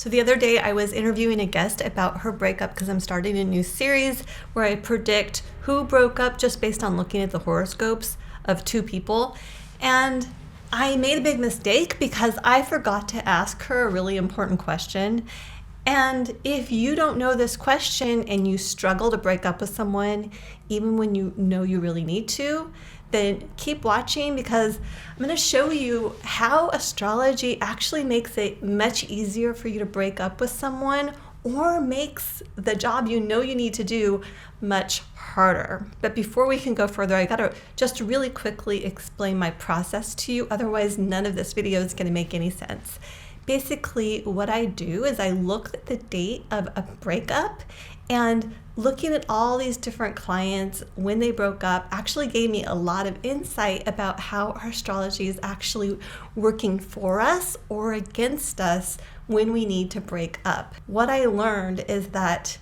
So the other day I was interviewing a guest about her breakup because I'm starting a new series where I predict who broke up just based on looking at the horoscopes of two people. And I made a big mistake because I forgot to ask her a really important question. And if you don't know this question and you struggle to break up with someone, even when you know you really need to, then keep watching because I'm going to show you how astrology actually makes it much easier for you to break up with someone or makes the job you know you need to do much harder. But before we can go further, I got to just really quickly explain my process to you. Otherwise, none of this video is going to make any sense. Basically, what I do is I look at the date of a breakup, and looking at all these different clients when they broke up actually gave me a lot of insight about how our astrology is actually working for us or against us when we need to break up. What I learned is that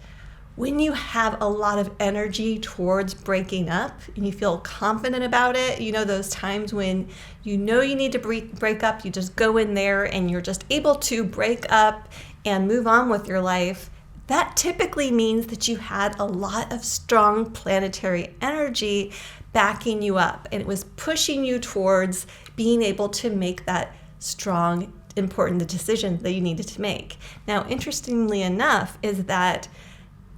when you have a lot of energy towards breaking up and you feel confident about it, you know, those times when you know you need to break up, you just go in there and you're just able to break up and move on with your life. That typically means that you had a lot of strong planetary energy backing you up, and it was pushing you towards being able to make that strong, important decision that you needed to make. Now, interestingly enough, is that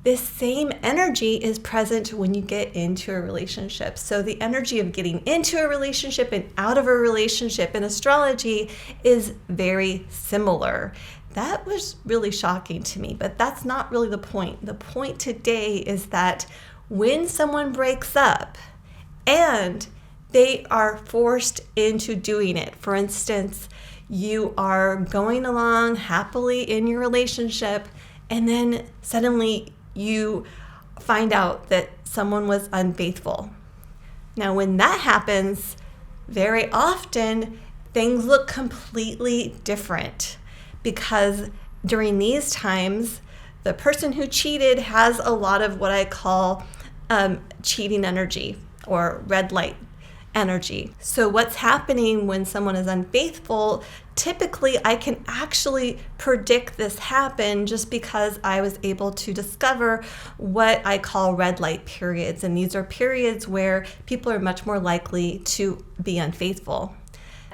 this same energy is present when you get into a relationship. So the energy of getting into a relationship and out of a relationship in astrology is very similar. That was really shocking to me, but that's not really the point. The point today is that when someone breaks up and they are forced into doing it, for instance, you are going along happily in your relationship and then suddenly you find out that someone was unfaithful. Now, when that happens, very often things look completely different because during these times, the person who cheated has a lot of what I call cheating energy or red light energy. So what's happening when someone is unfaithful, typically I can actually predict this happen just because I was able to discover what I call red light periods. And these are periods where people are much more likely to be unfaithful.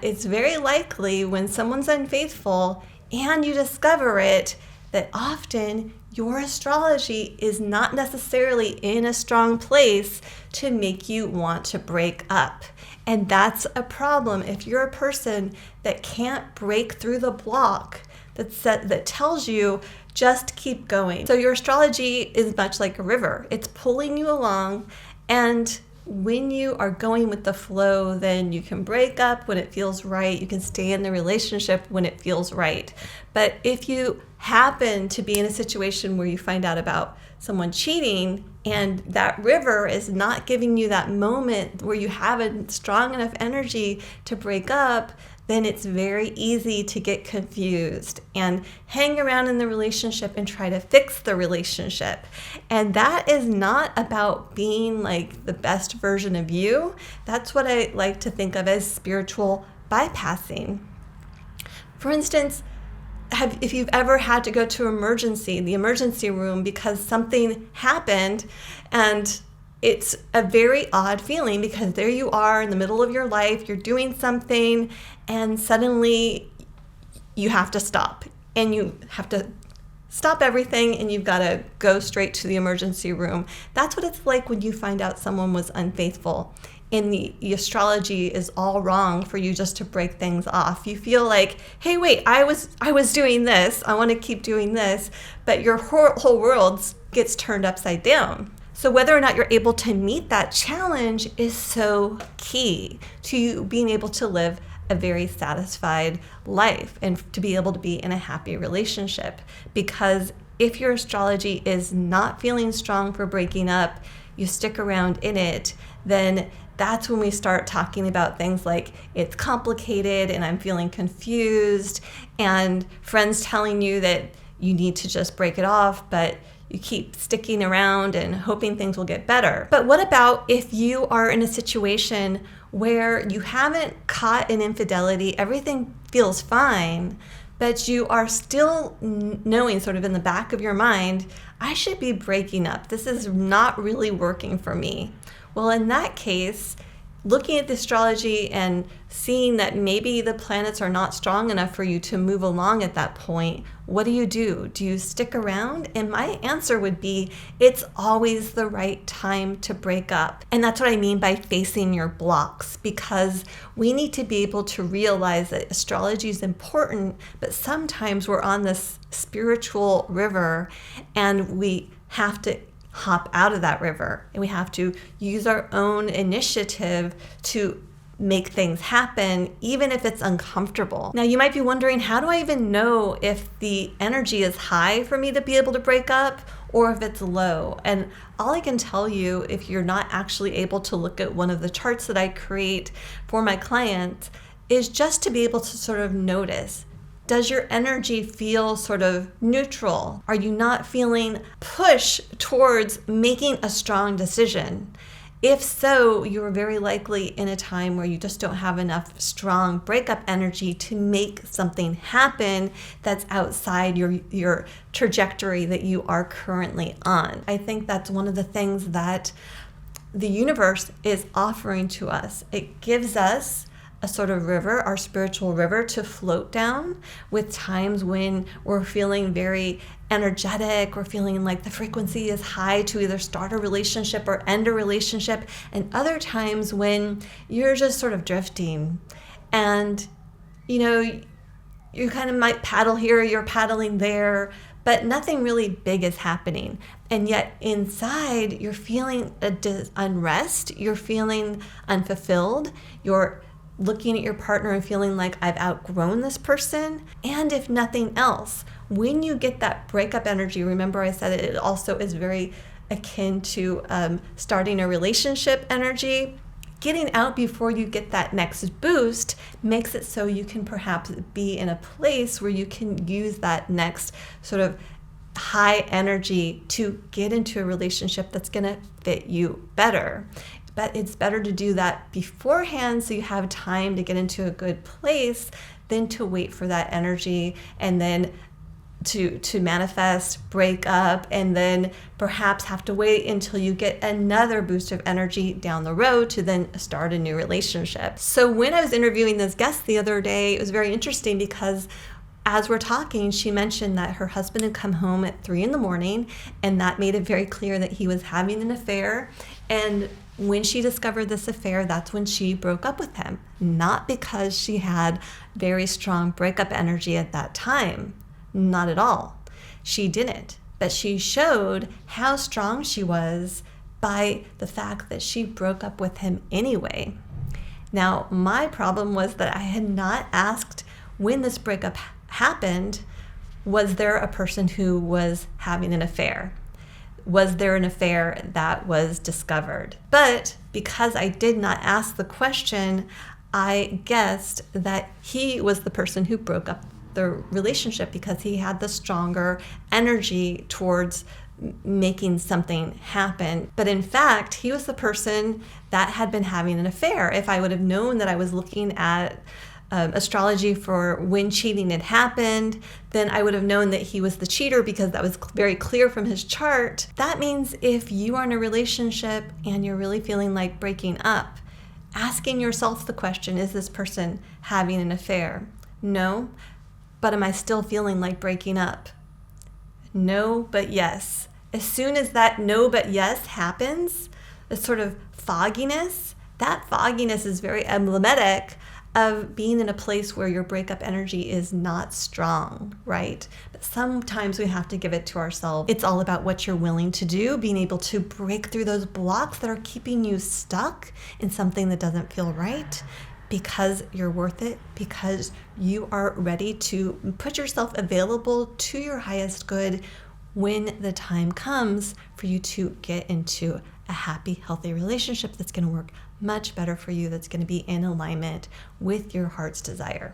It's very likely when someone's unfaithful and you discover it that often your astrology is not necessarily in a strong place to make you want to break up. And that's a problem if you're a person that can't break through the block that tells you just keep going. So your astrology is much like a river. It's pulling you along, and when you are going with the flow, then you can break up when it feels right. You can stay in the relationship when it feels right. But if you happen to be in a situation where you find out about someone cheating and that river is not giving you that moment where you have a strong enough energy to break up, then it's very easy to get confused and hang around in the relationship and try to fix the relationship. And that is not about being like the best version of you. That's what I like to think of as spiritual bypassing. For instance, if you've ever had to go to the emergency room because something happened, and it's a very odd feeling because there you are in the middle of your life, you're doing something, and suddenly you have to stop. And you have to stop everything and you've got to go straight to the emergency room. That's what it's like when you find out someone was unfaithful. And the astrology is all wrong for you just to break things off. You feel like, hey, wait, I was doing this. I want to keep doing this. But your whole world gets turned upside down. So whether or not you're able to meet that challenge is so key to you being able to live a very satisfied life and to be able to be in a happy relationship. Because if your astrology is not feeling strong for breaking up, you stick around in it, then that's when we start talking about things like it's complicated and I'm feeling confused, and friends telling you that you need to just break it off, but you keep sticking around and hoping things will get better. But what about if you are in a situation where you haven't caught an infidelity, everything feels fine, but you are still knowing sort of in the back of your mind, I should be breaking up. This is not really working for me. Well, in that case, looking at the astrology and seeing that maybe the planets are not strong enough for you to move along at that point, what do? Do you stick around? And my answer would be, it's always the right time to break up. And that's what I mean by facing your blocks, because we need to be able to realize that astrology is important, but sometimes we're on this spiritual river and we have to hop out of that river, and we have to use our own initiative to make things happen, even if it's uncomfortable. Now, you might be wondering, how do I even know if the energy is high for me to be able to break up or if it's low? And all I can tell you, if you're not actually able to look at one of the charts that I create for my clients, is just to be able to sort of notice, does your energy feel sort of neutral? Are you not feeling push towards making a strong decision? If so, you're very likely in a time where you just don't have enough strong breakup energy to make something happen that's outside your trajectory that you are currently on. I think that's one of the things that the universe is offering to us. It gives us a sort of river, our spiritual river, to float down with times when we're feeling very energetic, we're feeling like the frequency is high to either start a relationship or end a relationship, and other times when you're just sort of drifting and, you kind of might paddle here, you're paddling there, but nothing really big is happening. And yet inside, you're feeling unrest, you're feeling unfulfilled, you're looking at your partner and feeling like, I've outgrown this person. And if nothing else, when you get that breakup energy, remember I said it also is very akin to starting a relationship energy. Getting out before you get that next boost makes it so you can perhaps be in a place where you can use that next sort of high energy to get into a relationship that's going to fit you better. But it's better to do that beforehand so you have time to get into a good place than to wait for that energy and then to manifest, break up, and then perhaps have to wait until you get another boost of energy down the road to then start a new relationship. So when I was interviewing this guest the other day, it was very interesting because as we're talking, she mentioned that her husband had come home at 3 a.m, and that made it very clear that he was having an affair. And when she discovered this affair, that's when she broke up with him. Not because she had very strong breakup energy at that time. Not at all. She didn't. But she showed how strong she was by the fact that she broke up with him anyway. Now, my problem was that I had not asked when this breakup happened, was there a person who was having an affair? Was there an affair that was discovered? But because I did not ask the question, I guessed that he was the person who broke up the relationship because he had the stronger energy towards making something happen. But in fact, he was the person that had been having an affair. If I would have known that I was looking at astrology for when cheating had happened, then I would have known that he was the cheater because that was very clear from his chart. That means if you are in a relationship and you're really feeling like breaking up, asking yourself the question, is this person having an affair? No, but am I still feeling like breaking up? No, but yes. As soon as that no, but yes happens, the sort of fogginess, that fogginess is very emblematic of being in a place where your breakup energy is not strong, right? But sometimes we have to give it to ourselves. It's all about what you're willing to do, being able to break through those blocks that are keeping you stuck in something that doesn't feel right, because you're worth it, because you are ready to put yourself available to your highest good when the time comes for you to get into a happy, healthy relationship that's going to work much better for you, that's going to be in alignment with your heart's desire.